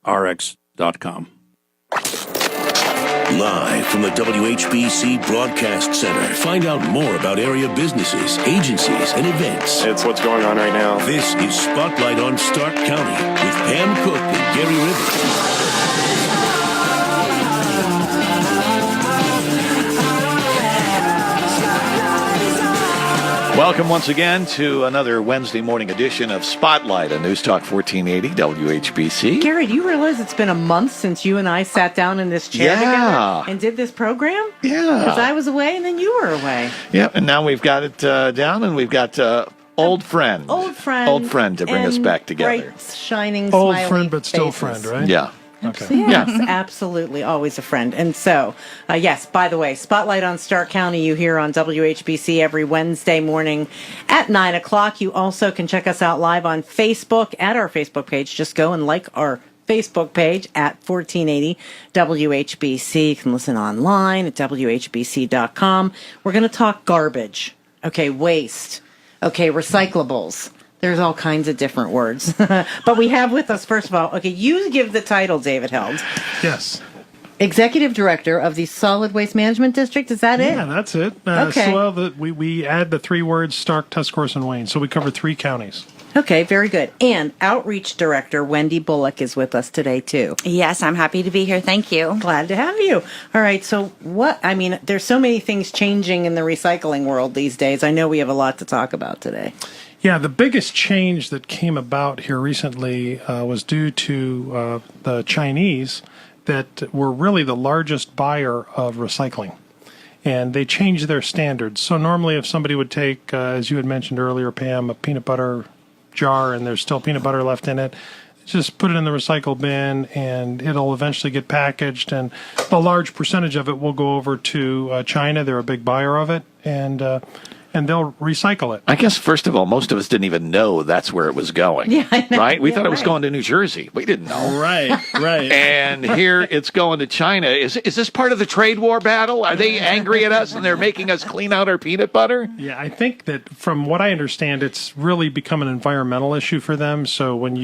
www.tuscrx.com. Live from the WHBC Broadcast Center. Find out more about area businesses, agencies, and events. It's what's going on right now. This is Spotlight on Stark County with Pam Cook and Gary Rivers. Welcome once again to another Wednesday morning edition of Spotlight on News Talk 1480 WHBC. Gary, do you realize it's been a month since you and I sat down in this chair together and did this program? Yeah. Because I was away and then you were away. Yeah, and now we've got it down, and we've got old friend to bring us back together. Bright, shining, old smiling friend, but still faces. friend, right? Yeah. Okay. Yes, absolutely. Always a friend. And so, yes, by the way, Spotlight on Stark County, you hear on WHBC every Wednesday morning at 9 o'clock. You also can check us out live on Facebook at our Facebook page. Just go and like our Facebook page at 1480 WHBC. You can listen online at WHBC.com. We're going to talk garbage. Okay, waste. Okay, recyclables. There's all kinds of different words. But we have with us, first of all, okay, you give the title, David Held. Yes. Executive Director of the Solid Waste Management District. Is that it? Yeah, that's it. Okay. So we add the three words Stark, Tusc, and Wayne. So we cover 3 counties. Okay, very good. And Outreach Director Wendy Bullock is with us today, too. Yes, I'm happy to be here. Thank you. Glad to have you. All right, so there's so many things changing in the recycling world these days. I know we have a lot to talk about today. Yeah, the biggest change that came about here recently was due to the Chinese that were really the largest buyer of recycling. And they changed their standards. So normally if somebody would take, as you had mentioned earlier, Pam, a peanut butter jar and there's still peanut butter left in it, just put it in the recycle bin and it'll eventually get packaged. And a large percentage of it will go over to China. They're a big buyer of it. And they'll recycle it. I guess, first of all, most of us didn't even know that's where it was going. Yeah, I know. Right? We thought it was going to New Jersey. We didn't know. Right. And here it's going to China. Is this part of the trade war battle? Are they angry at us and they're making us clean out our peanut butter? Yeah, I think that from what I understand, it's really become an environmental issue for them. So when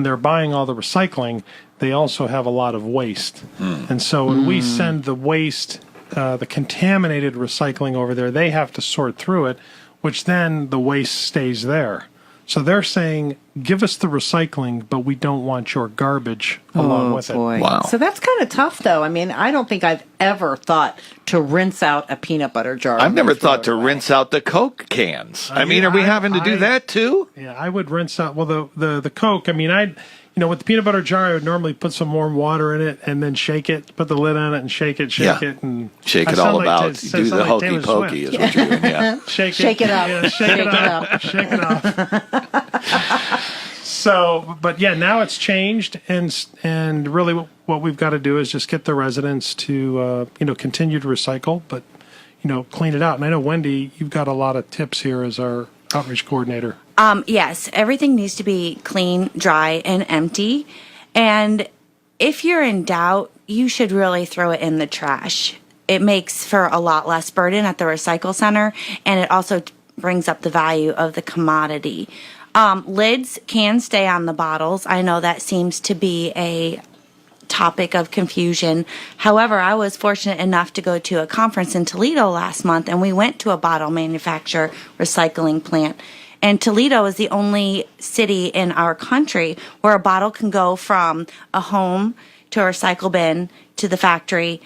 they're buying all the recycling, they also have a lot of waste. And so when we send the waste, the contaminated recycling over there, they have to sort through it, which then the waste stays there. So they're saying, give us the recycling, but we don't want your garbage along with it. Wow. So that's kind of tough, though. I mean, I don't think I've ever thought to rinse out a peanut butter jar. I've never thought to rinse out the Coke cans. Are we having to do that too? Yeah, I would rinse out, well, the Coke, I mean, with the peanut butter jar, I would normally put some warm water in it and then shake it, put the lid on it and shake it, and shake it all about. Do the hokey pokey is what you're doing. Yeah, shake it up. Yeah, shake it up. Shake it up. So, but yeah, now it's changed, and really what we've got to do is just get the residents to continue to recycle, but clean it out. And I know, Wendy, you've got a lot of tips here as our outreach coordinator. Yes, everything needs to be clean, dry, and empty. And if you're in doubt, you should really throw it in the trash. It makes for a lot less burden at the recycle center, and it also brings up the value of the commodity. Lids can stay on the bottles. I know that seems to be a topic of confusion. However, I was fortunate enough to go to a conference in Toledo last month, and we went to a bottle manufacturer recycling plant. And Toledo is the only city in our country where a bottle can go from a home to a recycle bin to the factory,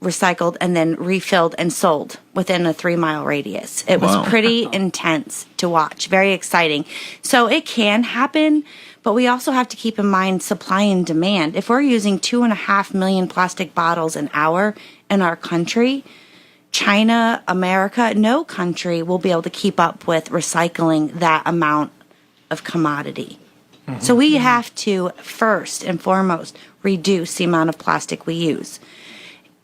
recycled, and then refilled and sold within a 3-mile radius. It was pretty intense to watch, very exciting. So it can happen, but we also have to keep in mind supply and demand. If we're using 2.5 million plastic bottles an hour in our country, China, America, no country will be able to keep up with recycling that amount of commodity. Mm-hmm. So we have to, first and foremost, reduce the amount of plastic we use.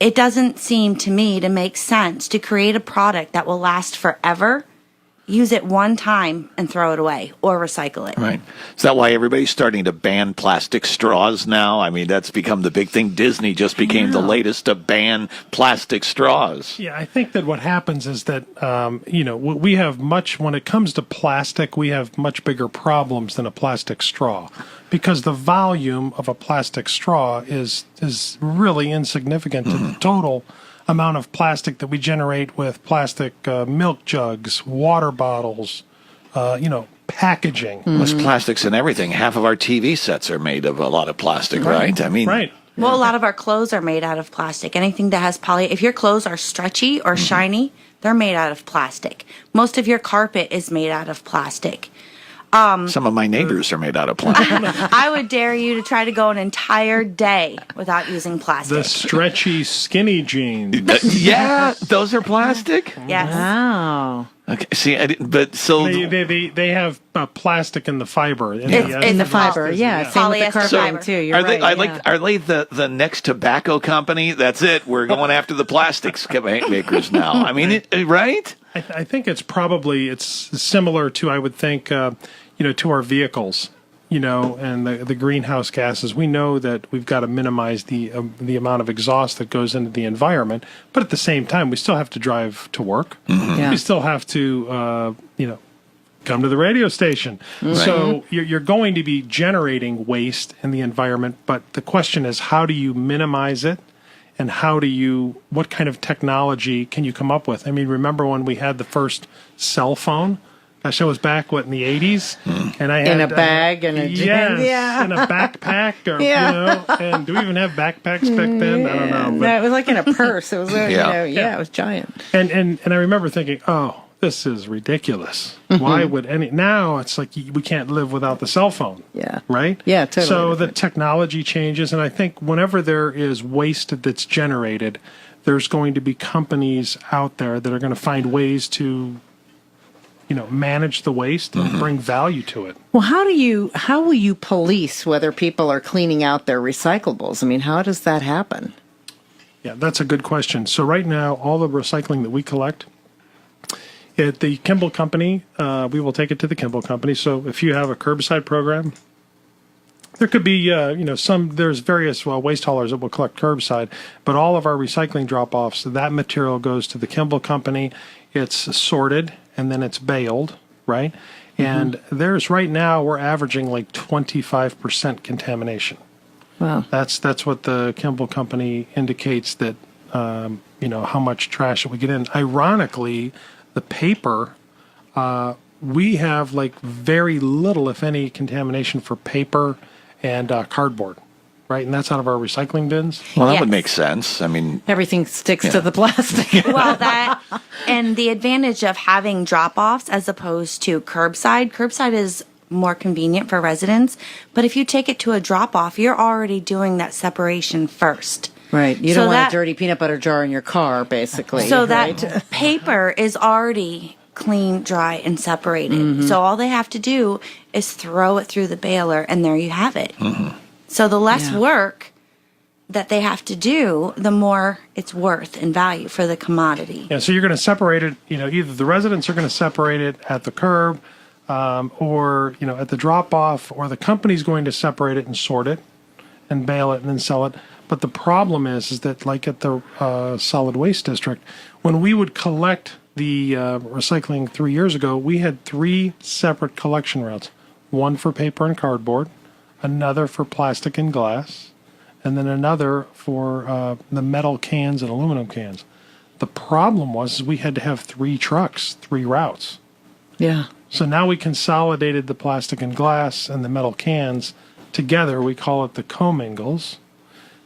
It doesn't seem to me to make sense to create a product that will last forever use it one time and throw it away or recycle it. Right. Is that why everybody's starting to ban plastic straws now? I mean, that's become the big thing. Disney just became the latest to ban plastic straws. Yeah, I think that what happens is that, we have when it comes to plastic, we have much bigger problems than a plastic straw because the volume of a plastic straw is really insignificant to the total amount of plastic that we generate with plastic milk jugs, water bottles, packaging. There's plastics in everything. Half of our TV sets are made of a lot of plastic, right? I mean, right. Well, a lot of our clothes are made out of plastic. Anything that has if your clothes are stretchy or shiny, they're made out of plastic. Most of your carpet is made out of plastic. Some of my neighbors are made out of plastic. I would dare you to try to go an entire day without using plastic. The stretchy, skinny jeans. Yeah, those are plastic? Yes. Wow. Okay, see, but so... They have plastic in the fiber. In The fiber, yeah. Same with the Polyester carpeting, fiber. too. You're Are they, right. are they the next tobacco company? That's it. We're going after the plastics makers now. I mean, right? I think it's similar to, I would think, to our vehicles, and the greenhouse gases. We know that we've got to minimize the amount of exhaust that goes into the environment, but at the same time, we still have to drive to work. Yeah. We still have to, come to the radio station. So you're going to be generating waste in the environment, but the question is, how do you minimize it? And what kind of technology can you come up with? I mean, remember when we had the first cell phone? Gosh, that was back, in the 80s? And I had... In a bag and a... Yes, in a backpack. And do we even have backpacks back then? I don't know. No, it was like in a purse. It was, Yeah. it was giant. And I remember thinking, this is ridiculous. Why would now it's like we can't live without the cell phone. Yeah. Right? Yeah, totally. So the technology changes, and I think whenever there is waste that's generated, there's going to be companies out there that are going to find ways to manage the waste and bring value to it. Well, how will you police whether people are cleaning out their recyclables? I mean, how does that happen? Yeah, that's a good question. So right now, all the recycling that we collect at the Kimball Company, we will take it to the Kimball Company. So if you have a curbside program, there could be, there's various waste haulers that will collect curbside, but all of our recycling drop-offs, that material goes to the Kimball Company. It's sorted, and then it's baled, right? And right now, we're averaging like 25% contamination. Wow. That's what the Kimball Company indicates that, how much trash that we get in. Ironically, the paper, we have like very little, if any, contamination for paper and cardboard, right? And that's out of our recycling bins. Well, that would Yes. make sense. I mean... Everything sticks to the plastic. Well, and the advantage of having drop-offs as opposed to curbside is more convenient for residents. But if you take it to a drop-off, you're already doing that separation first. Right. You So don't want that- a dirty peanut butter jar in your car, basically. So right? that paper is already clean, dry, and separated. So all they have to do is throw it through the baler, and there you have it. So the less work that they have to do, the more it's worth in value for the commodity. Yeah, so you're going to separate it, either the residents are going to separate it at the curb or, at the drop-off, or the company's going to separate it and sort it and bale it and then sell it. But the problem is that, like at the solid waste district, when we would collect the recycling 3 years ago, we had 3 separate collection routes. One for paper and cardboard, another for plastic and glass, and then another for the metal cans and aluminum cans. The problem was we had to have 3 trucks, 3 routes. Yeah. So now we consolidated the plastic and glass and the metal cans together. We call it the commingles.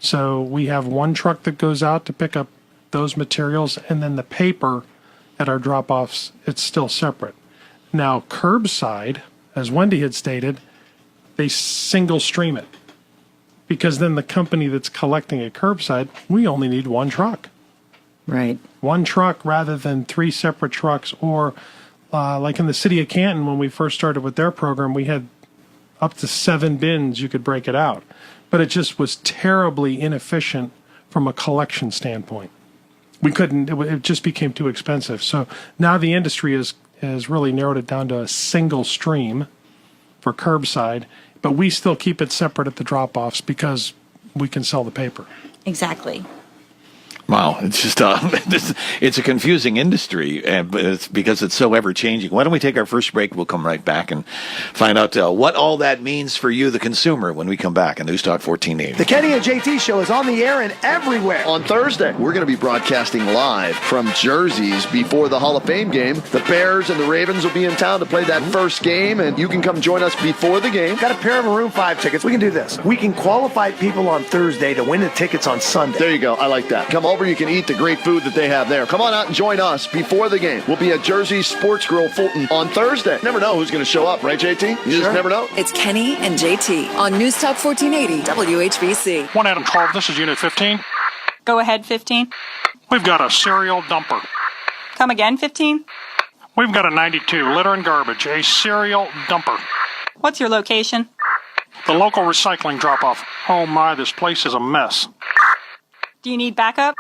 So we have one truck that goes out to pick up those materials, and then the paper at our drop-offs, it's still separate. Now, curbside, as Wendy had stated, they single stream it, because then the company that's collecting at curbside, we only need one truck. Right. One truck rather than 3 separate trucks, or like in the city of Canton, when we first started with their program, we had up to 7 bins you could break it out. But it just was terribly inefficient from a collection standpoint. We couldn't, it just became too expensive. So now the industry is has really narrowed it down to a single stream for curbside, but we still keep it separate at the drop-offs because we can sell the paper. Exactly. Wow, it's just it's a confusing industry, but it's because it's so ever changing. Why don't we take our first break? We'll come right back and find out what all that means for you, the consumer, when we come back on News Talk 1480. The Kenny and JT Show is on the air and everywhere. On Thursday, we're going to be broadcasting live from Jerseys before the Hall of Fame game. The Bears and the Ravens will be in town to play that first game, and you can come join us before the game. Got a pair of Maroon 5 tickets. We can do this. We can qualify people on Thursday to win the tickets on Sunday. There you go. I like that. Come over. You can eat the great food that they have there. Come on out and join us before the game. We'll be at Jersey Sports Grill Fulton on Thursday. Never know who's going to show up, right, JT? You just never know. It's Kenny and JT on News Talk 1480 WHBC. 1 Adam 12, this is Unit 15. Go ahead, 15. We've got a cereal dumper. Come again, 15. We've got a 92, litter and garbage, a cereal dumper. What's your location? The local recycling drop-off. Oh my, this place is a mess. Do you need backup?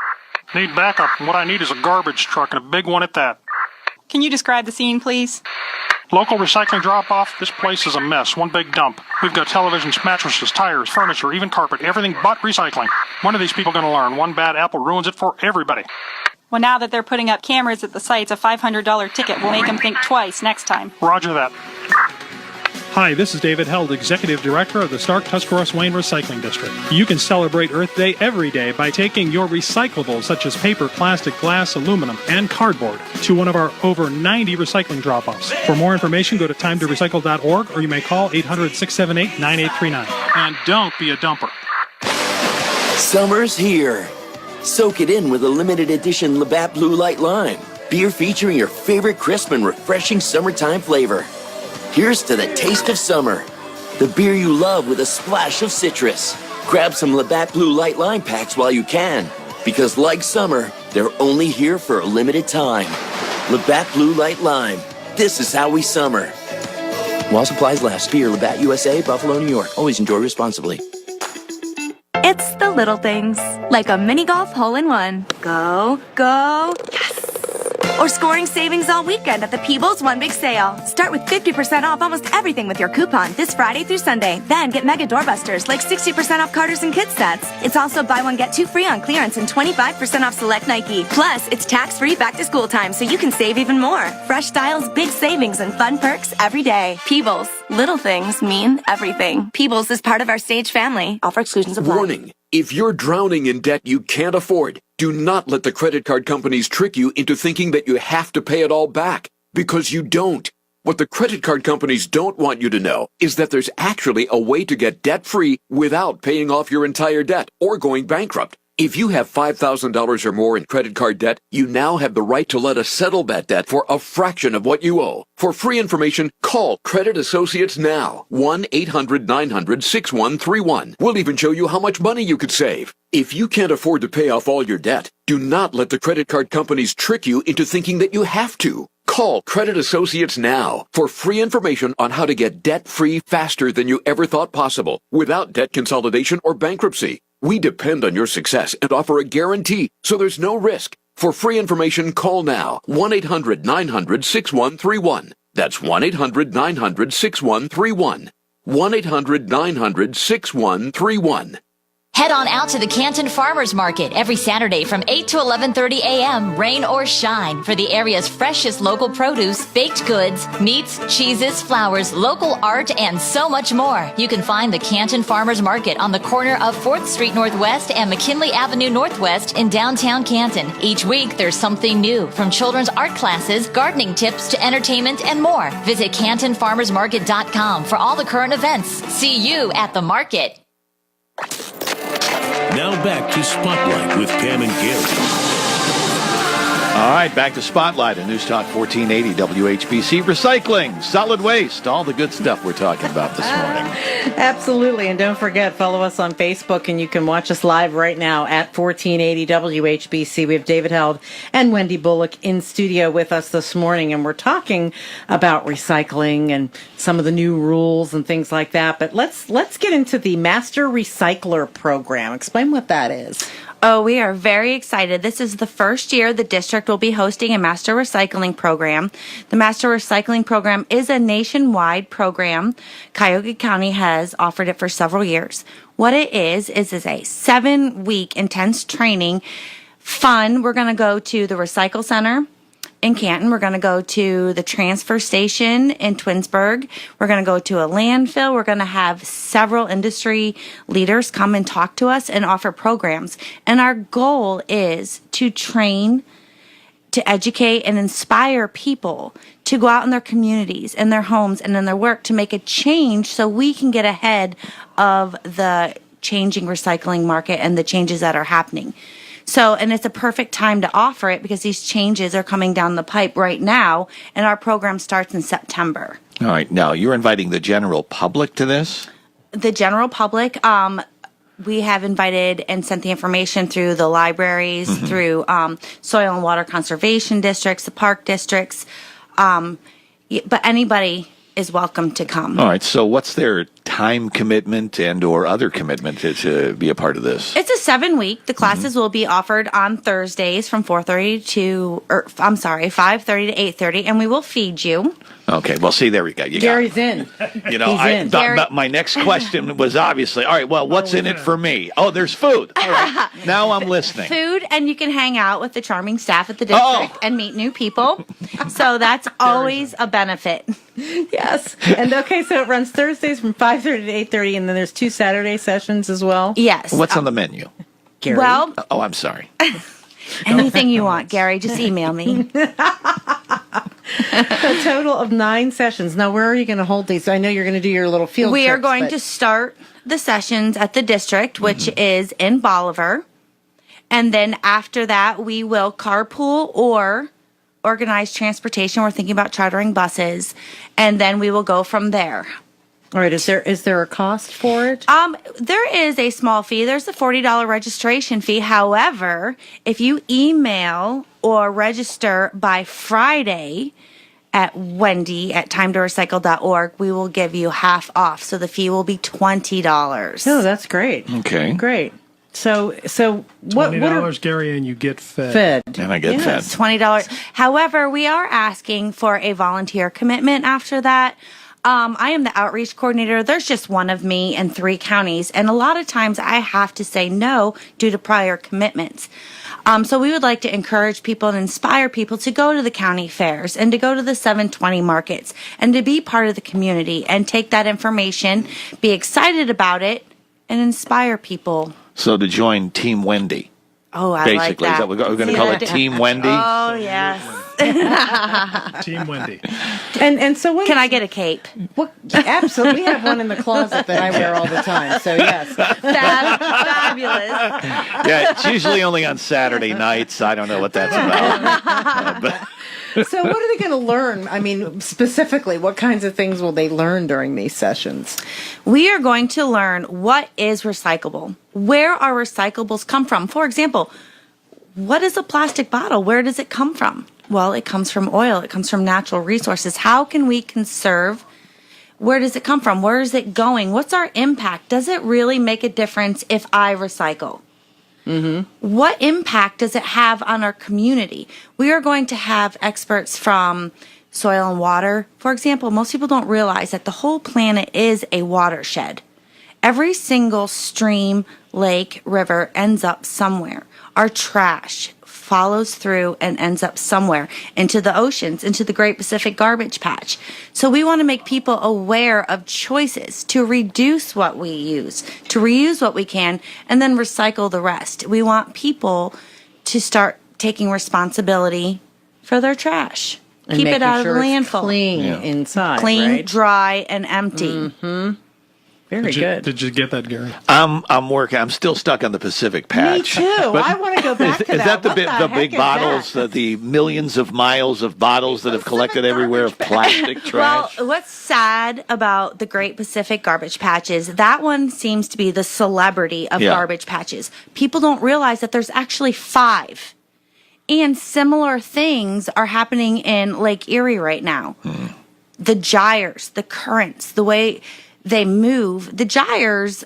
Need backup. What I need is a garbage truck, and a big one at that. Can you describe the scene, please? Local recycling drop-off. This place is a mess. One big dump. We've got televisions, mattresses, tires, furniture, even carpet. Everything but recycling. When are these people going to learn? One bad apple ruins it for everybody. Well, now that they're putting up cameras at the sites, a $500 ticket will make them think twice next time. Roger that. Hi, this is David Held, Executive Director of the Stark Tuscarawas Wayne Recycling District. You can celebrate Earth Day every day by taking your recyclables such as paper, plastic, glass, aluminum, and cardboard to one of our over 90 recycling drop-offs. For more information, go to timetorecycle.org or you may call 800-678-9839. And don't be a dumper. Summer's here. Soak it in with a limited edition Labatt Blue Light Lime. Beer featuring your favorite crisp and refreshing summertime flavor. Here's to the taste of summer. The beer you love with a splash of citrus. Grab some Labatt Blue Light Lime packs while you can. Because like summer, they're only here for a limited time. Labatt Blue Light Lime. This is how we summer. While supplies last. Beer, Labatt USA, Buffalo, New York. Always enjoy responsibly. It's the little things, like a mini golf hole-in-one. Go, go, yes! Or scoring savings all weekend at the Peebles One Big Sale. Start with 50% off almost everything with your coupon this Friday through Sunday. Then get mega doorbusters like 60% off Carter's and kids sets. It's also buy one, get two free on clearance and 25% off select Nike. Plus, it's tax-free back-to-school time so you can save even more. Fresh styles, big savings, and fun perks every day. Peebles. Little things mean everything. Peebles is part of our Stage family. Offer exclusions apply. Warning. If you're drowning in debt you can't afford, do not let the credit card companies trick you into thinking that you have to pay it all back, because you don't. What the credit card companies don't want you to know is that there's actually a way to get debt-free without paying off your entire debt or going bankrupt. If you have $5,000 or more in credit card debt, you now have the right to let us settle that debt for a fraction of what you owe. For free information, call Credit Associates now. 1-800-900-6131. We'll even show you how much money you could save. If you can't afford to pay off all your debt, do not let the credit card companies trick you into thinking that you have to. Call Credit Associates now for free information on how to get debt-free faster than you ever thought possible without debt consolidation or bankruptcy. We depend on your success and offer a guarantee, so there's no risk. For free information, call now. 1-800-900-6131. That's 1-800-900-6131. 1-800-900-6131. Head on out to the Canton Farmers Market every Saturday from 8 to 11:30 a.m., rain or shine, for the area's freshest local produce, baked goods, meats, cheeses, flowers, local art, and so much more. You can find the Canton Farmers Market on the corner of 4th Street Northwest and McKinley Avenue Northwest in downtown Canton. Each week, there's something new, from children's art classes, gardening tips, to entertainment and more. Visit CantonFarmersMarket.com for all the current events. See you at the market. Now back to Spotlight with Pam and Gary. All right, back to Spotlight on News Talk 1480 WHBC. Recycling, solid waste, all the good stuff we're talking about this morning. Absolutely. And don't forget, follow us on Facebook, and you can watch us live right now at 1480 WHBC. We have David Held and Wendy Bullock in studio with us this morning, and we're talking about recycling and some of the new rules and things like that. But let's get into the Master Recycler Program. Explain what that is. Oh, we are very excited. This is the first year the district will be hosting a master recycling program. The master recycling program is a nationwide program. Cuyahoga County has offered it for several years. What it is a 7-week intense training. Fun. We're going to go to the Recycle Center in Canton. We're going to go to the transfer station in Twinsburg. We're going to go to a landfill. We're going to have several industry leaders come and talk to us and offer programs. And our goal is to train, to educate, and inspire people to go out in their communities, in their homes, and in their work to make a change so we can get ahead of the changing recycling market and the changes that are happening. So, and it's a perfect time to offer it because these changes are coming down the pipe right now, and our program starts in September. All right. Now, you're inviting the general public to this? The general public, we have invited and sent the information through the libraries, through soil and water conservation districts, the park districts, but anybody is welcome to come. All right. So what's their time commitment and or other commitment to be a part of this? It's a 7-week. The classes will be offered on Thursdays from 5:30 to 8:30, and we will feed you. Okay. Well, see, there we go. Gary's in. You know, He's in. My next question was obviously, all right, well, what's in it for me? Oh, there's food. All right. Now I'm listening. Food, and you can hang out with the charming staff at the district and meet new people. So that's always a benefit. Yes. And okay, so it runs Thursdays from 5:30 to 8:30, and then there's 2 Saturday sessions as well. Yes. What's on the menu? Gary? Well, Oh, I'm sorry. anything you want, Gary, just email me. A total of 9 sessions. Now, where are you going to hold these? I know you're going to do your little field We are trips, going but- to start the sessions at the district, which is in Bolivar. And then after that, we will carpool or organize transportation. We're thinking about chartering buses. And then we will go from there. All right. Is there a cost for it? There is a small fee. There's a $40 registration fee. However, if you email or register by Friday at Wendy at timetorecycle.org, we will give you half off. So the fee will be $20. Oh, that's great. Okay. Great. So what $20, Gary, and you get fed. fed? And I get fed. $20. However, we are asking for a volunteer commitment after that. I am the outreach coordinator. There's just one of me in 3 counties. And a lot of times I have to say no due to prior commitments. So we would like to encourage people and inspire people to go to the county fairs and to go to the 720 markets and to be part of the community and take that information, be excited about it, and inspire people. So to join Team Wendy. Oh, I basically. like that. Is that what we're going to call it? Team Wendy? Oh, yes. Team Wendy. And so can I get a cape? What, absolutely. We have one in the closet that I wear all the time. So yes, fabulous. Yeah, it's usually only on Saturday nights. I don't know what that's about. So what are they going to learn? I mean, specifically, what kinds of things will they learn during these sessions? We are going to learn what is recyclable. Where our recyclables come from. For example, what is a plastic bottle? Where does it come from? Well, it comes from oil. It comes from natural resources. How can we conserve? Where does it come from? Where is it going? What's our impact? Does it really make a difference if I recycle? What impact does it have on our community? We are going to have experts from soil and water. For example, most people don't realize that the whole planet is a watershed. Every single stream, lake, river ends up somewhere. Our trash follows through and ends up somewhere into the oceans, into the Great Pacific Garbage Patch. So we want to make people aware of choices to reduce what we use, to reuse what we can, and then recycle the rest. We want people to start taking responsibility for their trash. And keep it out sure of the it's landfill. clean inside, Clean, right? dry, and empty. Very good. Did you get that, Gary? I'm working. I'm still stuck on the Pacific Patch. Me too. I want to go back to that. Is that the What big heck is bottles, that? the millions of miles of bottles that have collected everywhere of plastic trash? Well, what's sad about the Great Pacific Garbage Patch is that one seems to be the celebrity of garbage patches. People don't realize that there's actually 5. And similar things are happening in Lake Erie right now. The gyres, the currents, the way they move. The gyres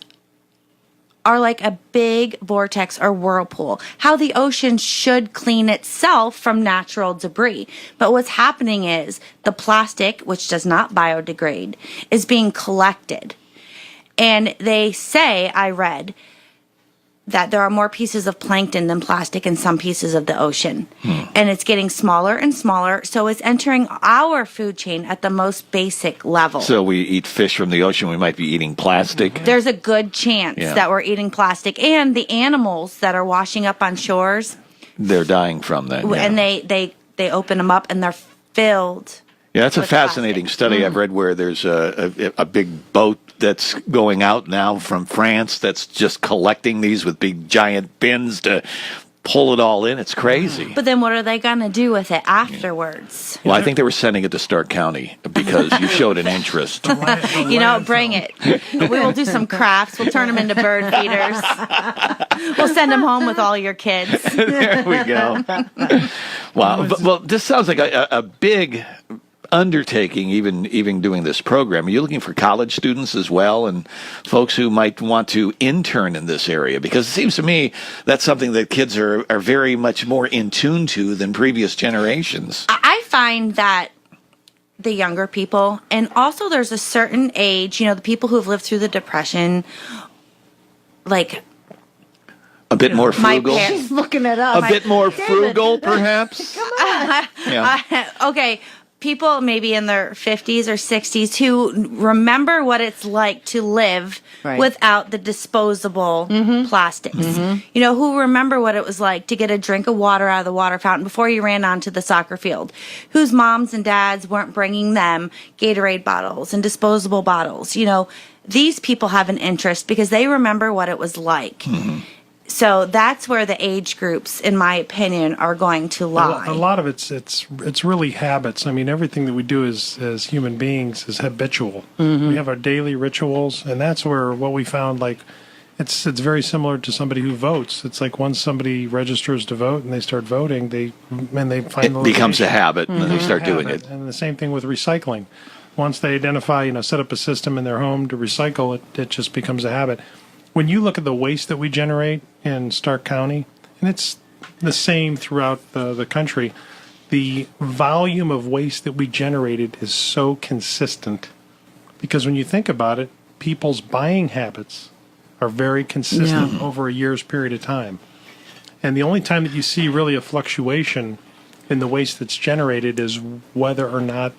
are like a big vortex or whirlpool. How the ocean should clean itself from natural debris. But what's happening is the plastic, which does not biodegrade, is being collected. And they say, I read, that there are more pieces of plankton than plastic in some pieces of the ocean. And it's getting smaller and smaller, so it's entering our food chain at the most basic level. So we eat fish from the ocean, we might be eating plastic. There's a good chance that we're eating plastic. And the animals that are washing up on shores, they're dying from that. Yeah. and they open them up and they're filled. Yeah, that's a with fascinating plastic. study I've read where there's a big boat that's going out now from France that's just collecting these with big giant bins to pull it all in. It's crazy. But then what are they going to do with it afterwards? Well, I think they were sending it to Stark County because you showed an interest. Bring it. We will do some crafts. We'll turn them into bird feeders. We'll send them home with all your kids. There we go. Wow. Well, this sounds like a big undertaking, even doing this program. Are you looking for college students as well and folks who might want to intern in this area? Because it seems to me that's something that kids are very much more in tune to than previous generations. I find that the younger people, and also there's a certain age, the people who have lived through the Depression, like a bit more frugal. She's looking it up. A bit more frugal, perhaps. Come on. Okay. People maybe in their 50s or 60s who remember what it's like to live without the disposable plastics. Who remember what it was like to get a drink of water out of the water fountain before you ran onto the soccer field, whose moms and dads weren't bringing them Gatorade bottles and disposable bottles. These people have an interest because they remember what it was like. So that's where the age groups, in my opinion, are going to lie. A lot of it's really habits. I mean, everything that we do as human beings is habitual. We have our daily rituals, and that's where what we found, like, it's very similar to somebody who votes. It's like once somebody registers to vote and they start voting, they find it becomes a habit, and they start doing it. And the same thing with recycling. Once they identify, set up a system in their home to recycle, it just becomes a habit. When you look at the waste that we generate in Stark County, and it's the same throughout the country, the volume of waste that we generated is so consistent. Because when you think about it, people's buying habits are very consistent over a year's period of time. And the only time that you see really a fluctuation in the waste that's generated is whether or not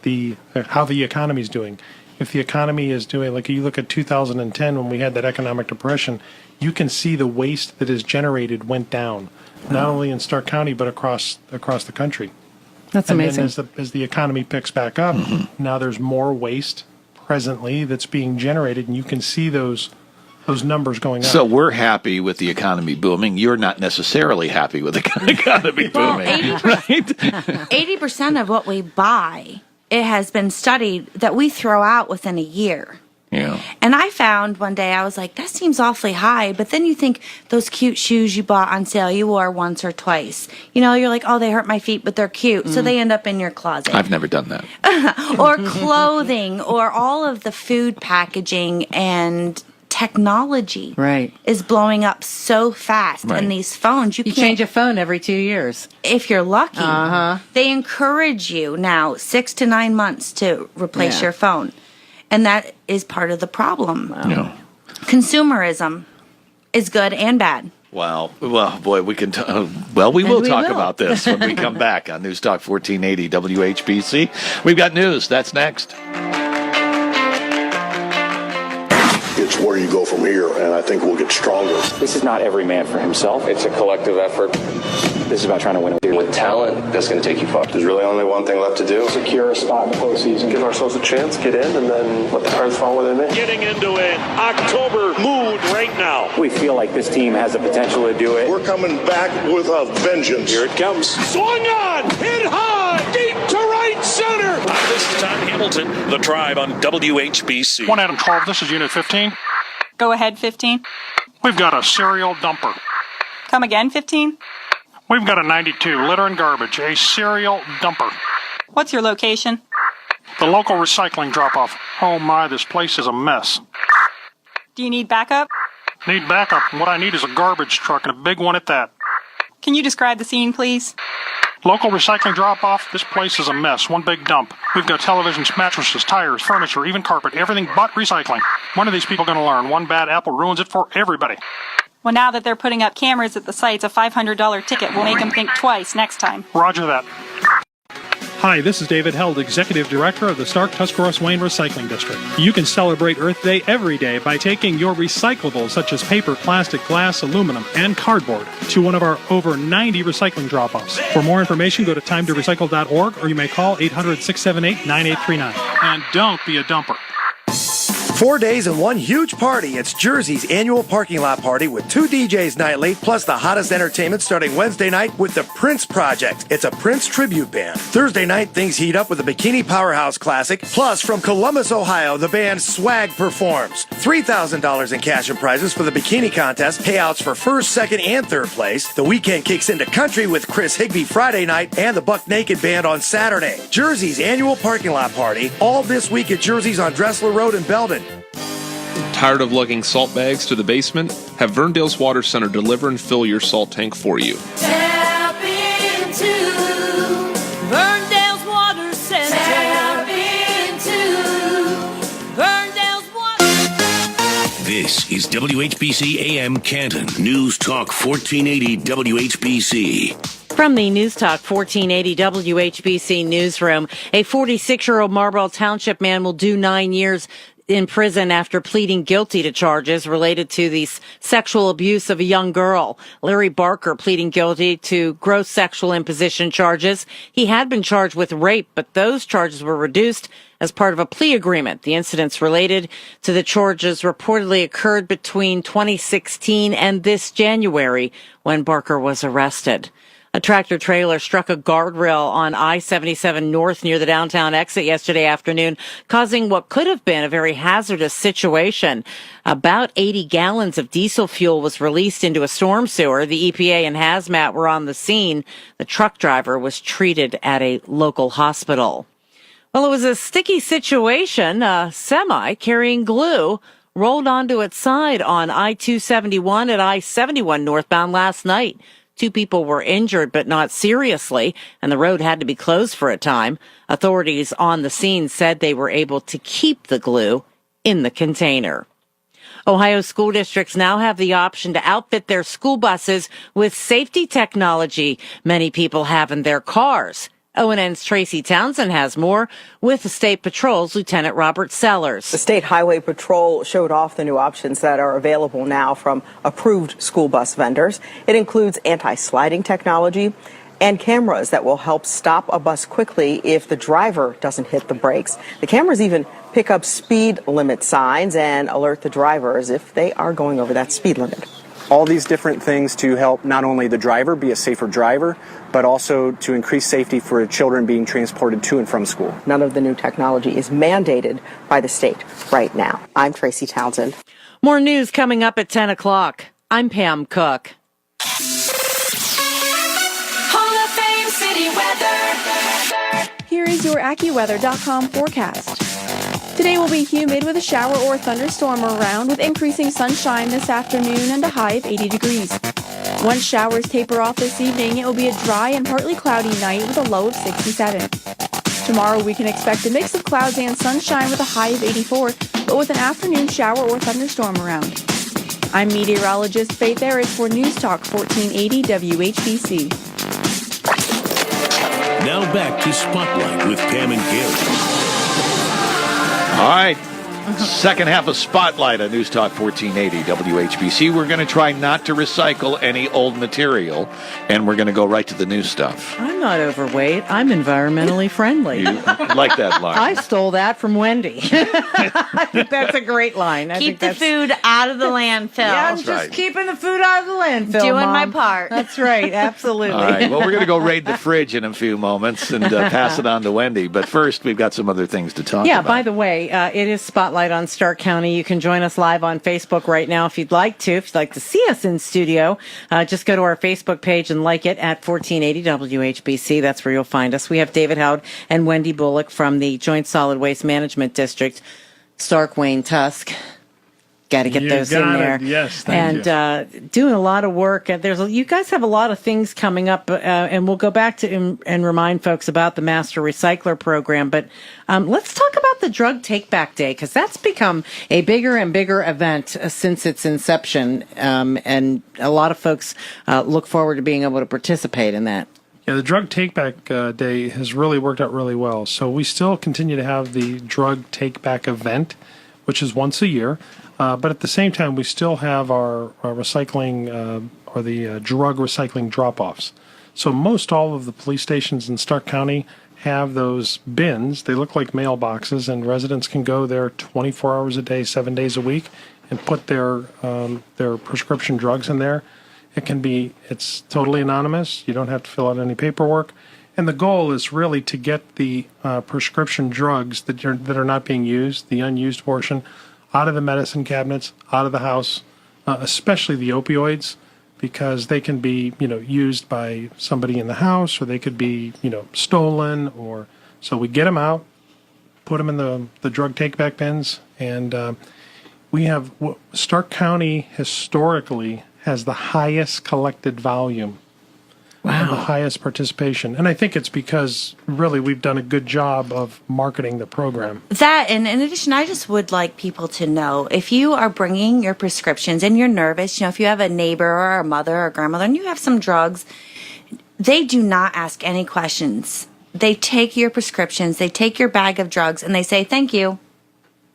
how the economy is doing. If the economy is doing, like you look at 2010 when we had that economic depression, you can see the waste that is generated went down, not only in Stark County but across the country. That's amazing. Then as the economy picks back up, now there's more waste presently that's being generated, and you can see those numbers going up. So we're happy with the economy booming. You're not necessarily happy with the economy booming, 80% of what we buy, it has been studied that we throw out within a year. Yeah. And I found one day, I was like, that seems awfully high. But then you think those cute shoes you bought on sale, you wore once or twice. You're like, oh, they hurt my feet, but they're cute. So they end up in your closet. I've never done that. Or clothing, or all of the food packaging and technology is blowing up so fast. And these phones, you can't change a phone every 2 years if you're lucky. They encourage you now 6 to 9 months to replace your phone, and that is part of the problem. Consumerism is good and bad. Wow. Well, boy, we can. We will talk about this when we come back on News Talk 1480 WHBC. We've got news. That's next. It's where you go from here, and I think we'll get stronger. This is not every man for himself. It's a collective effort. This is about trying to win. With talent, that's going to take you far. There's really only one thing left to do. Secure a spot in the postseason. Give ourselves a chance, get in, and then let the cards fall where they may. Getting into an October mood right now. We feel like this team has the potential to do it. We're coming back with a vengeance. Here it comes. Swung on, hit high, deep to right center. This is Tom Hamilton, The Tribe on WHBC. 1 Adam 12, this is Unit 15. Go ahead, 15. We've got a cereal dumper. Come again, 15. We've got a 92, litter and garbage, a cereal dumper. What's your location? The local recycling drop-off. Oh my, this place is a mess. Do you need backup? Need backup. What I need is a garbage truck, and a big one at that. Can you describe the scene, please? Local recycling drop-off. This place is a mess. One big dump. We've got televisions, mattresses, tires, furniture, even carpet. Everything but recycling. When are these people going to learn? One bad apple ruins it for everybody. Well, now that they're putting up cameras at the sites, a $500 ticket will make them think twice next time. Roger that. Hi, this is David Held, Executive Director of the Stark Tuscarawas Wayne Recycling District. You can celebrate Earth Day every day by taking your recyclables such as paper, plastic, glass, aluminum, and cardboard to one of our over 90 recycling drop-offs. For more information, go to timetorecycle.org or you may call 800-678-9839. And don't be a dumper. 4 days and one huge party. It's Jersey's annual parking lot party with 2 DJs nightly, plus the hottest entertainment starting Wednesday night with the Prince Project. It's a Prince tribute band. Thursday night, things heat up with the Bikini Powerhouse Classic. Plus, from Columbus, Ohio, the band Swag performs. $3,000 in cash and prizes for the bikini contest. Payouts for first, second, and third place. The weekend kicks into country with Chris Higby Friday night and the Buck Naked Band on Saturday. Jersey's annual parking lot party. All this week at Jersey's on Dressler Road in Belden. Tired of lugging salt bags to the basement? Have Verndale's Water Center deliver and fill your salt tank for you. Tap into Verndale's Water Center. Tap into Verndale's Water. This is WHBC AM Canton, News Talk 1480 WHBC. From the News Talk 1480 WHBC newsroom, a 46-year-old Marlboro Township man will do 9 years in prison after pleading guilty to charges related to the sexual abuse of a young girl. Larry Barker pleading guilty to gross sexual imposition charges. He had been charged with rape, but those charges were reduced as part of a plea agreement. The incidents related to the charges reportedly occurred between 2016 and this January when Barker was arrested. A tractor trailer struck a guardrail on I-77 North near the downtown exit yesterday afternoon, causing what could have been a very hazardous situation. About 80 gallons of diesel fuel was released into a storm sewer. The EPA and hazmat were on the scene. The truck driver was treated at a local hospital. Well, it was a sticky situation. A semi carrying glue rolled onto its side on I-271 at I-71 northbound last night. 2 people were injured, but not seriously, and the road had to be closed for a time. Authorities on the scene said they were able to keep the glue in the container. Ohio school districts now have the option to outfit their school buses with safety technology many people have in their cars. ONN's Tracy Townsend has more with the State Patrol's Lieutenant Robert Sellers. The State Highway Patrol showed off the new options that are available now from approved school bus vendors. It includes anti-sliding technology and cameras that will help stop a bus quickly if the driver doesn't hit the brakes. The cameras even pick up speed limit signs and alert the drivers if they are going over that speed limit. All these different things to help not only the driver be a safer driver, but also to increase safety for children being transported to and from school. None of the new technology is mandated by the state right now. I'm Tracy Townsend. More news coming up at 10 o'clock. I'm Pam Cook. Hall of Fame City weather. Here is your AccuWeather.com forecast. Today will be humid with a shower or thunderstorm around with increasing sunshine this afternoon and a high of 80 degrees. Once showers taper off this evening, it will be a dry and partly cloudy night with a low of 67. Tomorrow we can expect a mix of clouds and sunshine with a high of 84, but with an afternoon shower or thunderstorm around. I'm meteorologist Faith Ayres for News Talk 1480 WHBC. Now back to Spotlight with Pam and Gary. All right. Second half of Spotlight on News Talk 1480 WHBC. We're going to try not to recycle any old material, and we're going to go right to the new stuff. I'm not overweight. I'm environmentally friendly. You like that line? I stole that from Wendy. I think that's a great line. Keep the food out of the landfill. Yeah, I'm just keeping the food out of the landfill, Doing Mom. my part. That's right. Absolutely. All right. Well, we're going to go raid the fridge in a few moments and pass it on to Wendy. But first, we've got some other things to talk about. Yeah, by the way, it is Spotlight on Stark County. You can join us live on Facebook right now if you'd like to. If you'd like to see us in studio, just go to our Facebook page and like it at 1480 WHBC. That's where you'll find us. We have David Howd and Wendy Bullock from the Joint Solid Waste Management District, Stark, Wayne, Tusc. Got to get those in there. Yes, thank you. Doing a lot of work. You guys have a lot of things coming up, and we'll go back to and remind folks about the Master Recycler program. But let's talk about the Drug Take Back Day, because that's become a bigger and bigger event since its inception, and a lot of folks look forward to being able to participate in that. Yeah, the Drug Take Back Day has really worked out really well. So we still continue to have the Drug Take Back event, which is once a year. But at the same time, we still have our recycling or the drug recycling drop-offs. So most all of the police stations in Stark County have those bins. They look like mailboxes, and residents can go there 24 hours a day, 7 days a week, and put their prescription drugs in there. It's totally anonymous. You don't have to fill out any paperwork. And the goal is really to get the prescription drugs that are not being used, the unused portion, out of the medicine cabinets, out of the house, especially the opioids, because they can be, used by somebody in the house, or they could be, stolen, or so we get them out, put them in the drug take-back bins, and we have Stark County historically has the highest collected volume. Wow. And the highest participation. And I think it's because really we've done a good job of marketing the program. That, and in addition, I just would like people to know, if you are bringing your prescriptions and you're nervous, if you have a neighbor or a mother or a grandmother and you have some drugs, they do not ask any questions. They take your prescriptions, they take your bag of drugs, and they say, thank you,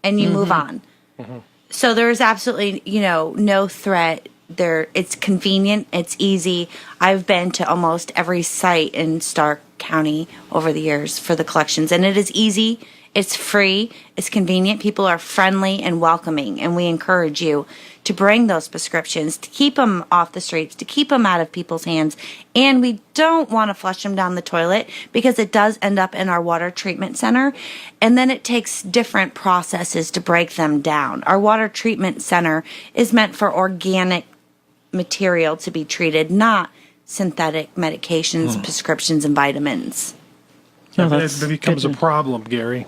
and you move on. Mm-hmm. So there's absolutely, no threat. It's convenient, it's easy. I've been to almost every site in Stark County over the years for the collections, and it is easy, it's free, it's convenient. People are friendly and welcoming, and we encourage you to bring those prescriptions, to keep them off the streets, to keep them out of people's hands. And we don't want to flush them down the toilet, because it does end up in our water treatment center, and then it takes different processes to break them down. Our water treatment center is meant for organic material to be treated, not synthetic medications, prescriptions, and vitamins. Yeah, it becomes a problem, Gary,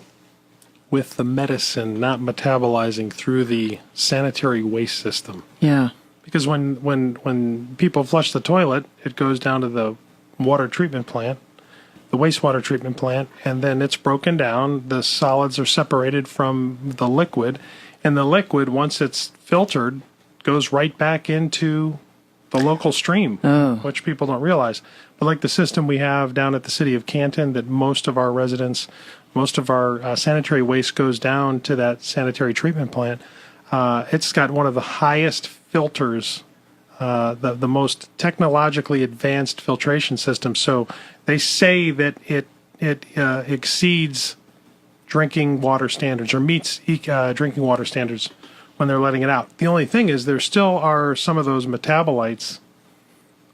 with the medicine not metabolizing through the sanitary waste system. Yeah. Because when people flush the toilet, it goes down to the water treatment plant, the wastewater treatment plant, and then it's broken down. The solids are separated from the liquid, and the liquid, once it's filtered, goes right back into the local stream, which people don't realize. But like the system we have down at the city of Canton, that most of our residents, most of our sanitary waste goes down to that sanitary treatment plant. It's got one of the highest filters, the most technologically advanced filtration system. So they say that it exceeds drinking water standards, or meets drinking water standards when they're letting it out. The only thing is there still are some of those metabolites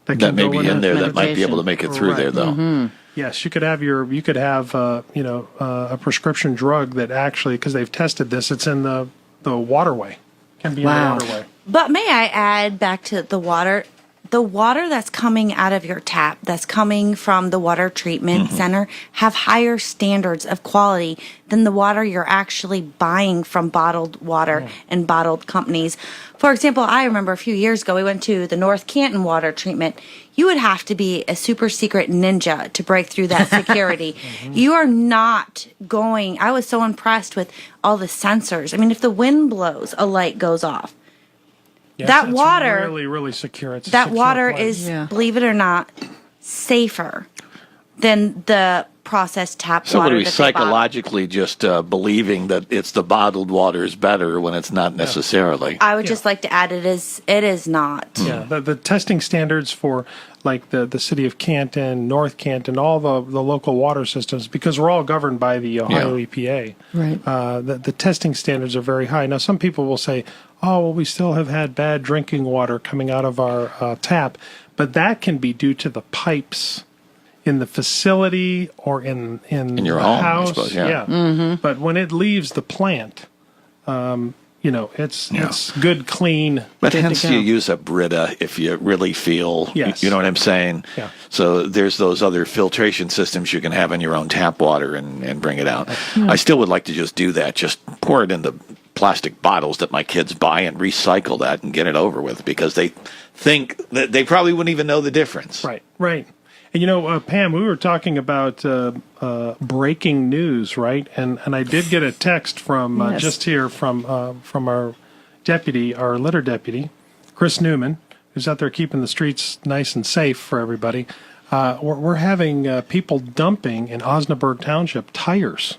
that may be in there that might be able to make it through there, though. Mm-hmm. Yes, you could have a prescription drug that actually, because they've tested this, it's in the waterway. Can be in the waterway. But may I add back to the water that's coming out of your tap, that's coming from the water treatment center, have higher standards of quality than the water you're actually buying from bottled water and bottled companies. For example, I remember a few years ago, we went to the North Canton water treatment. You would have to be a super secret ninja to break through that security. You are not going. I was so impressed with all the sensors. I mean, if the wind blows, a light goes off. Yes, that water really, really secure. It's that water is, believe it or not, safer than the processed tap so water. So would we psychologically just believing that it's the bottled water is better when it's not necessarily? I would just like to add it is not. Yeah, the testing standards for like the city of Canton, North Canton, all the local water systems, because we're all governed by the Ohio EPA. Right. The testing standards are very high. Now, some people will say, oh, well, we still have had bad drinking water coming out of our tap, but that can be due to the pipes in the facility or in your the home, house. I suppose, yeah. But when it leaves the plant, it's good, clean. But hence you use a Brita if you really feel, you know what I'm saying? Yeah. So there's those other filtration systems you can have in your own tap water and bring it out. I still would like to just do that. Just pour it in the plastic bottles that my kids buy and recycle that and get it over with because they think that they probably wouldn't even know the difference. Right. And Pam, we were talking about breaking news, right? And I did get a text from just here from our litter deputy, Chris Newman, who's out there keeping the streets nice and safe for everybody. We're having people dumping in Osnaburg Township tires.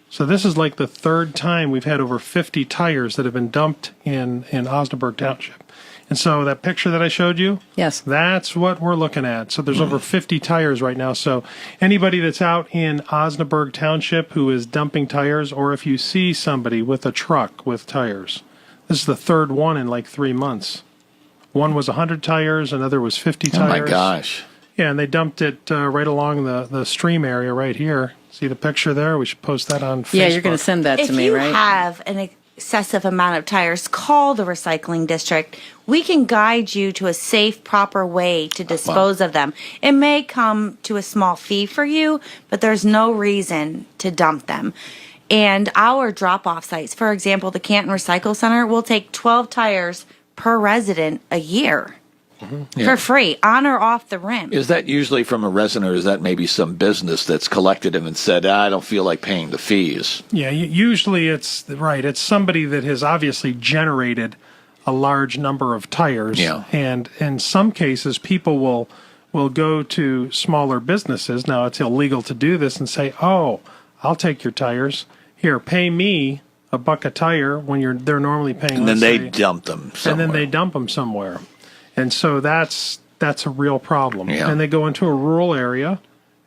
So this is like the third time we've had over 50 tires that have been dumped in Osnaburg Township. And so that picture that I showed you, yes, that's what we're looking at. So there's over 50 tires right now. So anybody that's out in Osnaburg Township who is dumping tires, or if you see somebody with a truck with tires, this is the third one in like 3 months. One was 100 tires, another was 50 tires. Oh my gosh. Yeah, and they dumped it right along the stream area right here. See the picture there? We should post that on Facebook. Yeah, you're going to send that to me, right? If you have an excessive amount of tires, call the recycling district. We can guide you to a safe, proper way to dispose of them. It may come to a small fee for you, but there's no reason to dump them. And our drop-off sites, for example, the Canton Recycle Center, will take 12 tires per resident a year. For free, on or off the rim. Is that usually from a resident, or is that maybe some business that's collected them and said, I don't feel like paying the fees? Yeah, usually it's somebody that has obviously generated a large number of tires. Yeah. And in some cases, people will go to smaller businesses. Now, it's illegal to do this and say, oh, I'll take your tires. Here, pay me $1 a tire when they're normally paying. And then they dump them somewhere. And then they dump them somewhere. And so that's a real problem. Yeah. And they go into a rural area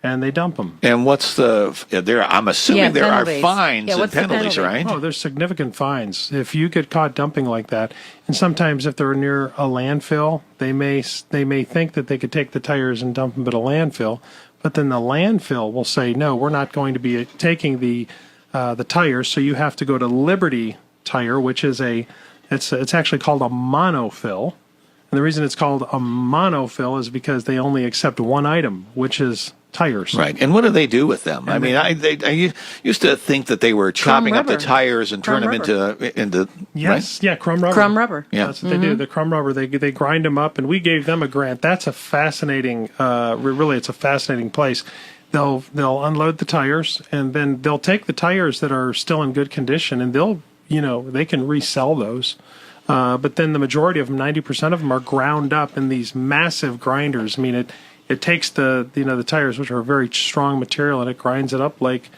and they dump them. And what's I'm assuming there are fines and penalties, right? Oh, there's significant fines. If you get caught dumping like that, and sometimes if they're near a landfill, they may think that they could take the tires and dump them at a landfill, but then the landfill will say, no, we're not going to be taking the tires, so you have to go to Liberty Tire, which is it's actually called a monofill. And the reason it's called a monofill is because they only accept one item, which is tires. Right. And what do they do with them? I mean, I used to think that they were chopping up the tires and turn them into yes, right? Yeah, crumb rubber. Crumb rubber. Yeah. That's what they do. The crumb rubber, they grind them up, and we gave them a grant. That's a fascinating, really, it's a fascinating place. They'll unload the tires, and then they'll take the tires that are still in good condition, and they can resell those. But then the majority of them, 90% of them, are ground up in these massive grinders. I mean, it takes the tires, which are a very strong material, and it grinds it up like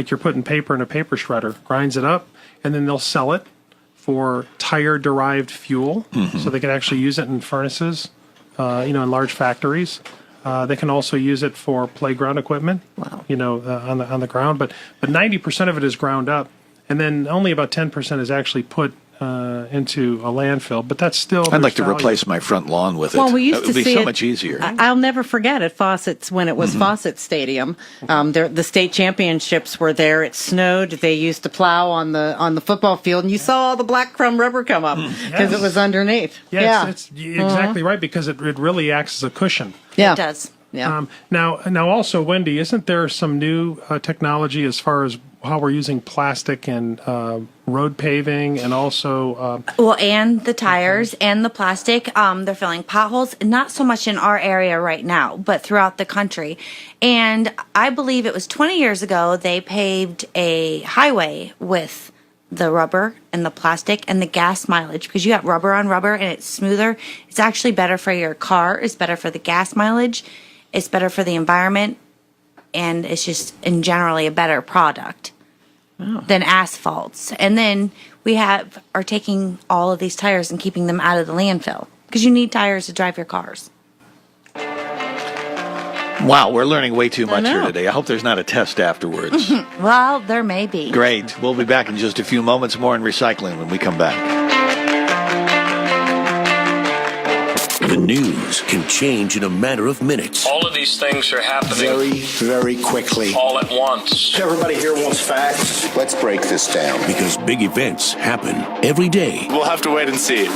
you're putting paper in a paper shredder. Grinds it up, and then they'll sell it for tire-derived fuel, so they can actually use it in furnaces, in large factories. They can also use it for playground equipment, on the ground. But 90% of it is ground up, and then only about 10% is actually put into a landfill, but that's still. I'd like to replace my front lawn with it. Well, we used to be see so it, much easier. I'll never forget at Fawcett's when it was Fawcett Stadium. The state championships were there. It snowed. They used to plow on the football field, and you saw all the black crumb rubber come up because it was underneath. Yeah, it's exactly right, because it really acts as a cushion. Yeah, it does. Yeah. Now also, Wendy, isn't there some new technology as far as how we're using plastic and road paving, and also and the tires and the plastic, they're filling potholes, not so much in our area right now, but throughout the country. And I believe it was 20 years ago they paved a highway with the rubber and the plastic and the gas mileage, because you got rubber on rubber and it's smoother. It's actually better for your car. It's better for the gas mileage. It's better for the environment, and it's just in generally a better product than asphalts. And then we are taking all of these tires and keeping them out of the landfill, because you need tires to drive your cars. Wow, we're learning way too much here today. I hope there's not a test afterwards. Well, there may be. Great. We'll be back in just a few moments. More in recycling when we come back. The news can change in a matter of minutes. All of these things are happening Very, very quickly. all at once. Everybody here wants facts. Let's break this down. Because big events happen every day. We'll have to wait and see.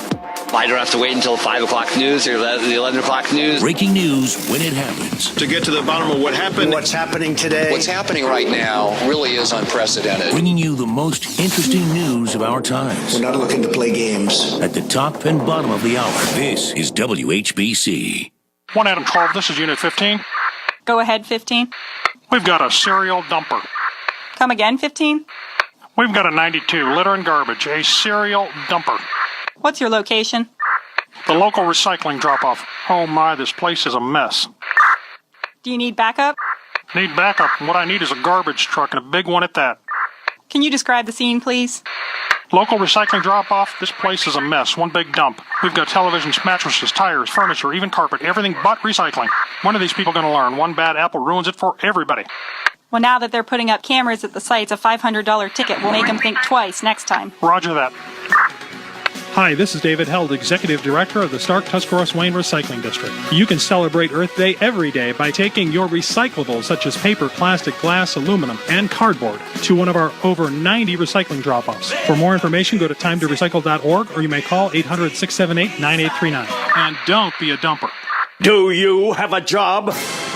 I don't have to wait until 5 o'clock news or the 11 o'clock news. Breaking news when it happens. To get to the bottom of what happened, what's happening today. What's happening right now really is unprecedented. Bringing you the most interesting news of our times. We're not looking to play games. At the top and bottom of the hour, this is WHBC. 1 Adam 12, this is Unit 15. Go ahead, 15. We've got a cereal dumper. Come again, 15. We've got a 92, litter and garbage, a cereal dumper. What's your location? The local recycling drop-off. Oh my, this place is a mess. Do you need backup? Need backup. What I need is a garbage truck, and a big one at that. Can you describe the scene, please? Local recycling drop-off. This place is a mess. One big dump. We've got televisions, mattresses, tires, furniture, even carpet, everything but recycling. When are these people going to learn? One bad apple ruins it for everybody. Well, now that they're putting up cameras at the sites, a $500 ticket will make them think twice next time. Roger that. Hi, this is David Held, Executive Director of the Stark Tuscarawas Wayne Recycling District. You can celebrate Earth Day every day by taking your recyclables such as paper, plastic, glass, aluminum, and cardboard to one of our over 90 recycling drop-offs. For more information, go to timetorecycle.org or you may call 800-678-9839. And don't be a dumper. Do you have a job?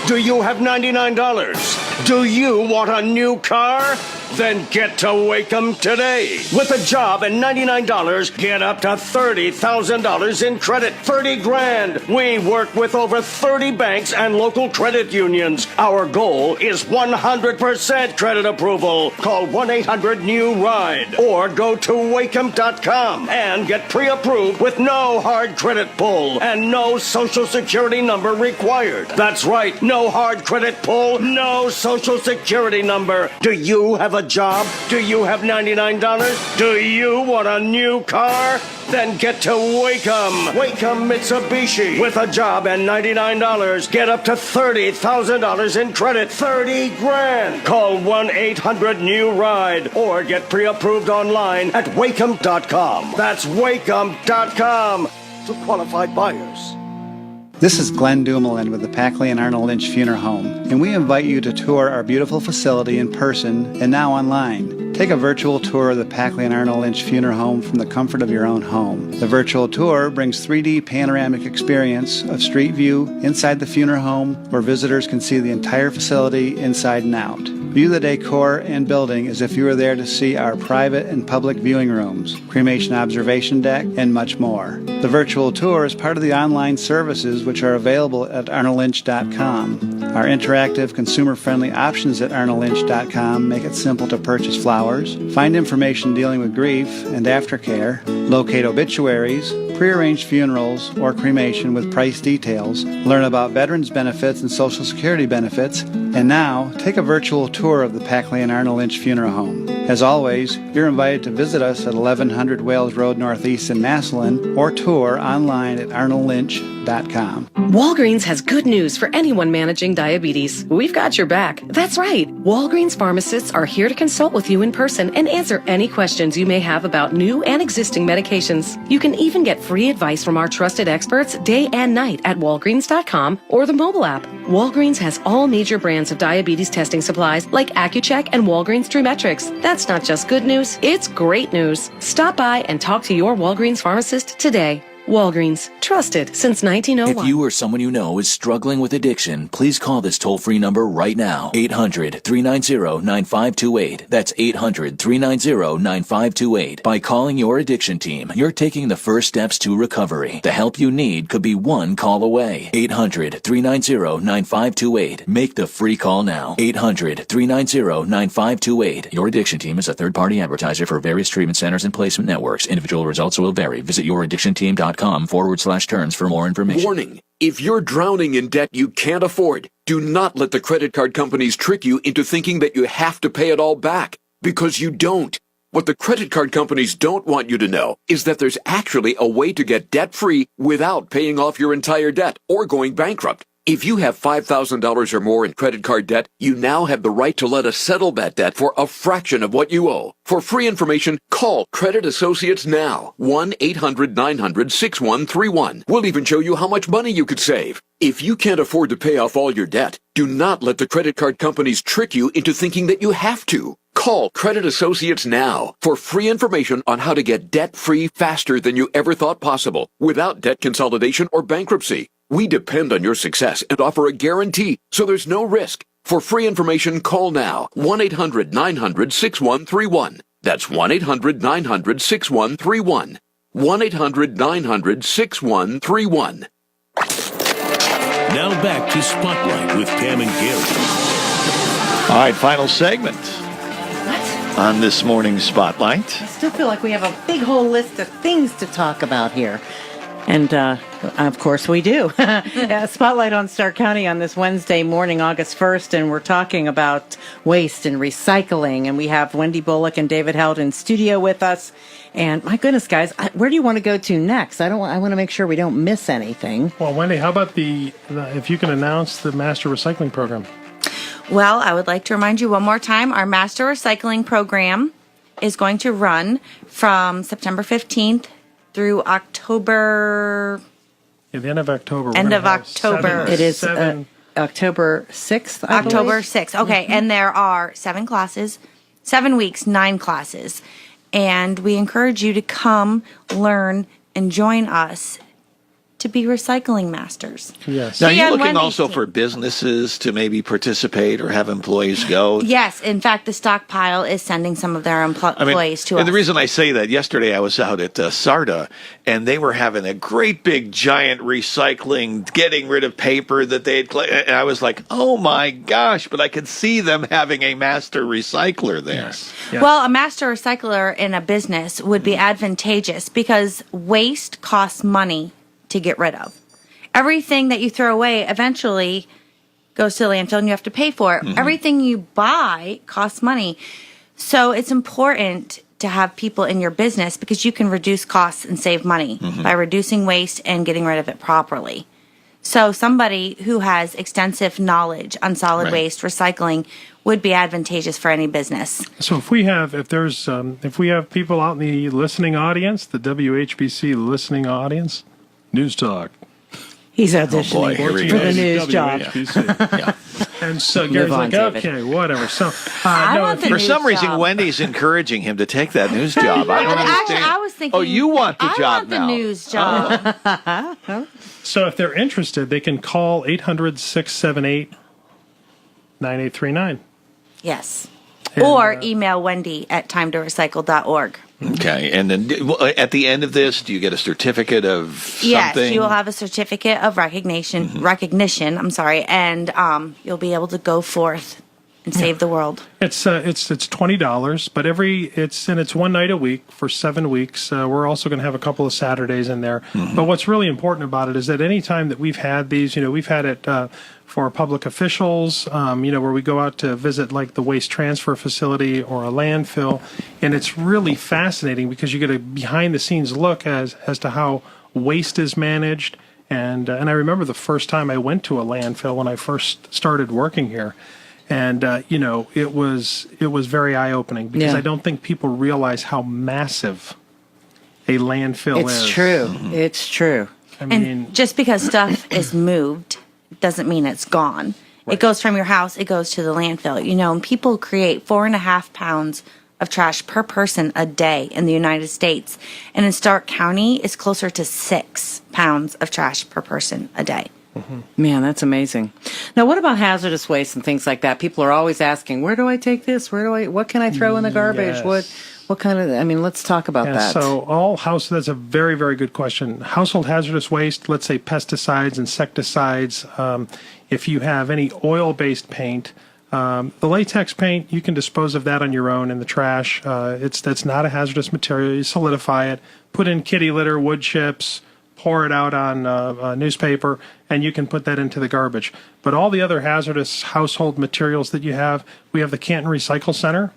Do you have $99? Do you want a new car? Then get to Wacom today. With a job and $99, get up to $30,000 in credit. 30 grand. We work with over 30 banks and local credit unions. Our goal is 100% credit approval. Call 1-800-NEW-RIDE or go to Wacom.com and get pre-approved with no hard credit pull and no social security number required. That's right, no hard credit pull, no social security number. Do you have a job? Do you have $99? Do you want a new car? Then get to Wacom. Wacom Mitsubishi. With a job and $99, get up to $30,000 in credit. 30 grand. Call 1-800-NEW-RIDE or get pre-approved online at Wacom.com. That's Wacom.com to qualified buyers. This is Glenn Dumoulin with the Packley and Arnold Lynch Funeral Home, and we invite you to tour our beautiful facility in person and now online. Take a virtual tour of the Packley and Arnold Lynch Funeral Home from the comfort of your own home. The virtual tour brings 3D panoramic experience of street view inside the funeral home where visitors can see the entire facility inside and out. View the decor and building as if you were there to see our private and public viewing rooms, cremation observation deck, and much more. The virtual tour is part of the online services which are available at arnoldlynch.com. Our interactive, consumer-friendly options at arnoldlynch.com make it simple to purchase flowers, find information dealing with grief and aftercare, locate obituaries, prearranged funerals or cremation with price details, learn about veterans benefits and Social Security benefits, and now take a virtual tour of the Packley and Arnold Lynch Funeral Home. As always, you're invited to visit us at 1100 Wales Road Northeast in Massillon or tour online at arnoldlynch.com. Walgreens has good news for anyone managing diabetes. We've got your back. That's right. Walgreens pharmacists are here to consult with you in person and answer any questions you may have about new and existing medications. You can even get free advice from our trusted experts day and night at walgreens.com or the mobile app. Walgreens has all major brands of diabetes testing supplies like Accucheck and Walgreens Trimetrix. That's not just good news, it's great news. Stop by and talk to your Walgreens pharmacist today. Walgreens, trusted since 1901. If you or someone you know is struggling with addiction, please call this toll-free number right now. 800-390-9528. That's 800-390-9528. By calling your addiction team, you're taking the first steps to recovery. The help you need could be one call away. 800-390-9528. Make the free call now. 800-390-9528. Your addiction team is a third-party advertiser for various treatment centers and placement networks. Individual results will vary. Visit youraddictionteam.com/terms for more information. Warning. If you're drowning in debt you can't afford, do not let the credit card companies trick you into thinking that you have to pay it all back, because you don't. What the credit card companies don't want you to know is that there's actually a way to get debt-free without paying off your entire debt or going bankrupt. If you have $5,000 or more in credit card debt, you now have the right to let us settle that debt for a fraction of what you owe. For free information, call Credit Associates now. 1-800-900-6131. We'll even show you how much money you could save. If you can't afford to pay off all your debt, Do not let the credit card companies trick you into thinking that you have to. Call Credit Associates now for free information on how to get debt-free faster than you ever thought possible, without debt consolidation or bankruptcy. We depend on your success and offer a guarantee, so there's no risk. For free information, call now. 1-800-900-6131. That's 1-800-900-6131. 1-800-900-6131. Now back to Spotlight with Pam and Gary. All right, final segment on this morning's Spotlight. I still feel like we have a big whole list of things to talk about here. And, of course, we do. Spotlight on Stark County on this Wednesday morning, August 1st, and we're talking about waste and recycling. And we have Wendy Bullock and David Held in studio with us. And, my goodness, guys, where do you want to go to next? I want to make sure we don't miss anything. Well, Wendy, how about if you can announce the Master Recycling Program? Well, I would like to remind you one more time, our Master Recycling Program is going to run from September 15th through October... At the end of October. End of October. It is October 6th, I believe. October 6th. Okay, and there are 7 classes, 7 weeks, 9 classes. And we encourage you to come, learn, and join us to be recycling masters. Yes. Now, are you looking also for businesses to maybe participate or have employees go? Yes. In fact, the stockpile is sending some of their employees to us. And the reason I say that, yesterday I was out at SARTA, and they were having a great big giant recycling, getting rid of paper that they had, and I was like, oh my gosh, but I could see them having a master recycler there. Yes. Well, a master recycler in a business would be advantageous because waste costs money to get rid of. Everything that you throw away eventually goes to the landfill and you have to pay for it. Mm-hmm. Everything you buy costs money. So it's important to have people in your business because you can reduce costs and save money by reducing waste and getting rid of it properly. So somebody who has extensive knowledge on solid waste recycling would be advantageous for any business. So if we have people out in the listening audience, the WHBC listening audience, News Talk. He's auditioning for the news job. Yeah. And so Gary's like, okay, whatever. So for some reason, Wendy's encouraging him to take that news job. I don't understand. Actually, I was thinking, oh, you want the job now? I want the news job. So if they're interested, they can call 800-678-9839. Yes. Or email Wendy at timetorecycle.org. Okay. And then at the end of this, do you get a certificate of something? Yes, you will have a certificate of recognition, and you'll be able to go forth and save the world. It's $20, but it's one night a week for 7 weeks. We're also going to have a couple of Saturdays in there. But what's really important about it is that any time that we've had these, we've had it for public officials, where we go out to visit like the waste transfer facility or a landfill, and it's really fascinating because you get a behind the scenes look as to how waste is managed. And I remember the first time I went to a landfill when I first started working here. And, it was very eye-opening because I don't think people realize how massive a landfill is. It's true. It's true. And just because stuff is moved doesn't mean it's gone. Right. It goes from your house, it goes to the landfill. And people create 4.5 pounds of trash per person a day in the United States. And in Stark County, it's closer to 6 pounds of trash per person a day. Man, that's amazing. Now, what about hazardous waste and things like that? People are always asking, where do I take this? What can I throw in the garbage? Yes. What kind of, let's talk about that. So that's a very, very good question. Household hazardous waste, let's say pesticides, insecticides, if you have any oil-based paint, the latex paint, you can dispose of that on your own in the trash. That's not a hazardous material. You solidify it, put in kitty litter, wood chips, pour it out on newspaper, and you can put that into the garbage. But all the other hazardous household materials that you have, we have the Canton Recycle Center,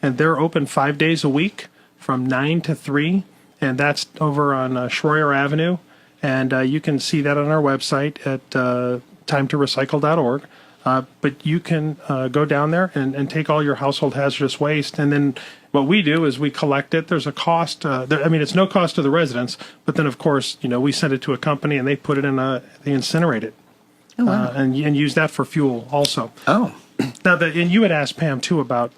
and they're open 5 days a week from 9 to 3, and that's over on Schroyer Avenue. And you can see that on our website at timetorecycle.org. But you can go down there and take all your household hazardous waste, and then what we do is we collect it. There's a cost. It's no cost to the residents, but then of course, we send it to a company and they put it in they incinerate it. and use that for fuel also. Oh. Now, and you had asked Pam, too, about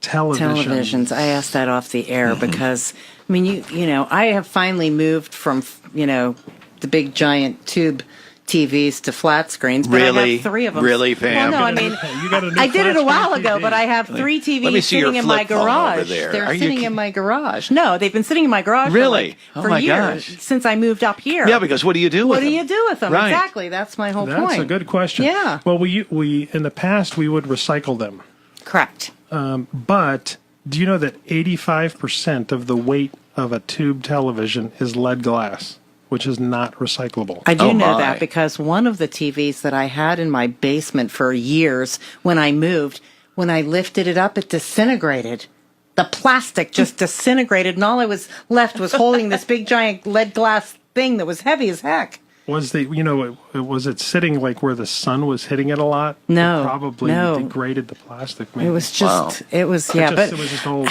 televisions. I asked that off the air because, I mean, you know, I have finally moved from, you know, the big giant tube TVs to flat screens, but I have 3 of them. Really, Pam? Well, no, I mean, I did it a while ago, but I have 3 TVs sitting in my garage. They're sitting in my garage. No, they've been sitting in my garage for years, since I moved up here. Yeah, because what do you do with them? What do you do with them? Right. Exactly. That's my whole point. That's a good question. Yeah. Well, we in the past, we would recycle them. Correct. But do you know that 85% of the weight of a tube television is lead glass, which is not recyclable? I do know that because one of the TVs that I had in my basement for years when I moved, when I lifted it up, it disintegrated. The plastic just disintegrated, and all I was left was holding this big giant lead glass thing that was heavy as heck. Was was it sitting like where the sun was hitting it a lot? No, it probably degraded the plastic. Maybe. It was just, it was just old.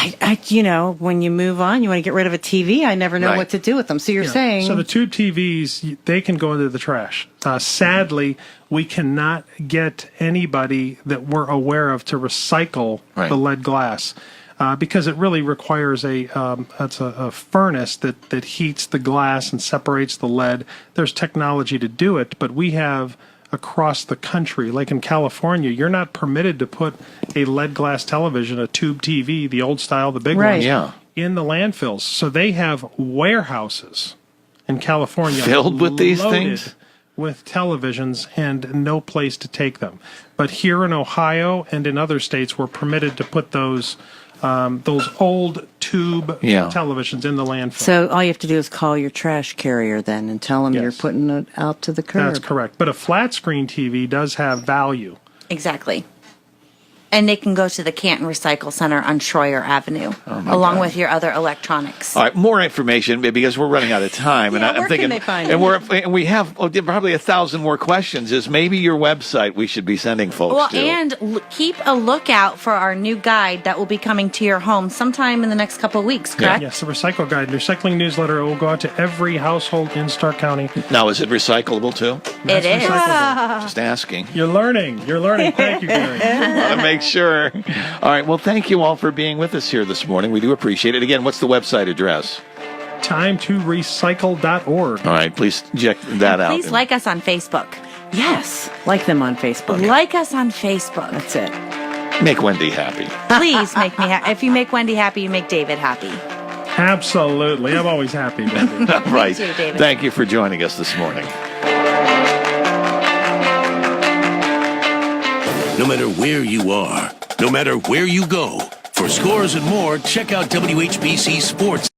You know, when you move on, you want to get rid of a TV. I never know what to do with them. So you're saying, so the tube TVs, they can go into the trash. Sadly, we cannot get anybody that we're aware of to recycle the lead glass. Because it really requires a furnace that heats the glass and separates the lead. There's technology to do it, but we have across the country, like in California, you're not permitted to put a lead glass television, a tube TV, the old style, the big ones, in the landfills. So they have warehouses in California filled with these things, with televisions, and no place to take them. But here in Ohio and in other states, we're permitted to put those old tube televisions in the landfill. So all you have to do is call your trash carrier then and tell them you're putting it out to the curb. That's correct. But a flat screen TV does have value. Exactly. And they can go to the Canton Recycle Center on Schroyer Avenue, along with your other electronics. All right, more information because we're running out of time, and I'm thinking, can they find and we have probably 1,000 more questions. Is maybe your website we should be sending folks to? And keep a lookout for our new guide that will be coming to your home sometime in the next couple of weeks. Correct? Yes, the Recycle Guide, the recycling newsletter. It will go out to every household in Stark County. Now, is it recyclable too? It is. Just asking. You're learning. Thank you, Gary. I want to make sure. All right. Well, thank you all for being with us here this morning. We do appreciate it. Again, what's the website address? Time2recycle.org. All right. Please check that out. Please like us on Facebook. Yes. Like them on Facebook. Like us on Facebook. That's it. Make Wendy happy. Please make me happy. If you make Wendy happy, you make David happy. Absolutely. I'm always happy, Wendy. All right. Me too, David. Thank you for joining us this morning. No matter where you are, no matter where you go, for scores and more, check out WHBC Sports.